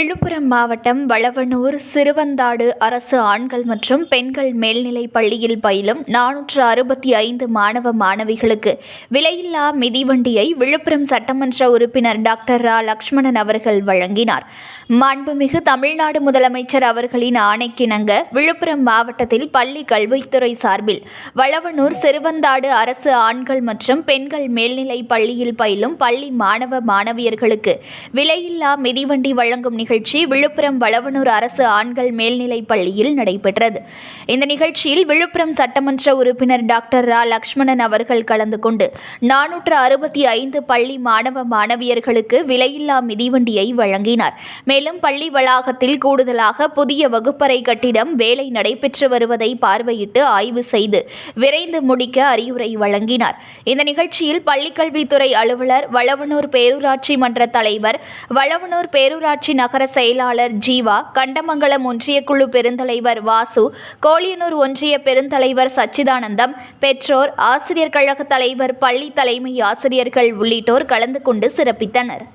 விழுப்புரம் மாவட்டம் வளவனூர் சிறுவந்தாடு அரசு ஆண்கள் மற்றும் பெண்கள் மேல்நிலைப் பள்ளியில் பயிலும் 465 மாணவ மாணவிகளுக்கு விலையில்லா மிதிவண்டியை விழுப்புரம் சட்டமன்ற உறுப்பினர் டாக்டர் ரா. லக்ஷ்மணன் அவர்கள் வழங்கினார். மாண்புமிகு தமிழ்நாடு முதலமைச்சர் அவர்களின் ஆணைக்கிணங்க விழுப்புரம் மாவட்டத்தில் பள்ளி கல்வித்துறை சார்பில் வளவனூர் சிறுவந்தாடு அரசு ஆண்கள் மற்றும் பெண்கள் மேல்நிலைப் பள்ளியில் பயிலும் பள்ளி மாணவ மாணவியர்களுக்கு விலையில்லா மிதிவண்டி வழங்கும் நிகழ்ச்சி விழுப்புரம் வளவனூர் அரசு ஆண்கள் மேல்நிலைப் பள்ளியில் நடைபெற்றது. இந்த நிகழ்ச்சியில் விழுப்புரம் சட்டமன்ற உறுப்பினர் டாக்டர் ரா. லக்ஷ்மணன் அவர்கள் கலந்து கொண்டு 465 பள்ளி மாணவ மாணவியர்களுக்கு விலையில்லா மிதிவண்டியை வழங்கினார். மேலும் பள்ளி வளாகத்தில் கூடுதலாக புதிய வகுப்பறை கட்டிடம் வேலை நடைபெற்று வருவதை பார்வையிட்டு ஆய்வு செய்து விரைந்து முடிக்க அறிவுரை வழங்கினார். இந்த நிகழ்ச்சியில் பள்ளிக்கல்வித்துறை அலுவலர், வளவனூர் பேரூராட்சி மன்ற தலைவர், வளவனூர் பேரூராட்சி நகர செயலாளர் ஜீவா, கண்டமங்கலம் ஒன்றிய குழு பெருந்தலைவர் வாசு, கோலியனூர் ஒன்றிய பெருந்தலைவர் சச்சிதானந்தம், பெற்றோர், ஆசிரியர் கழக தலைவர், பள்ளி தலைமை ஆசிரியர்கள் உள்ளிட்டோர் கலந்து கொண்டு சிறப்பித்தனர்.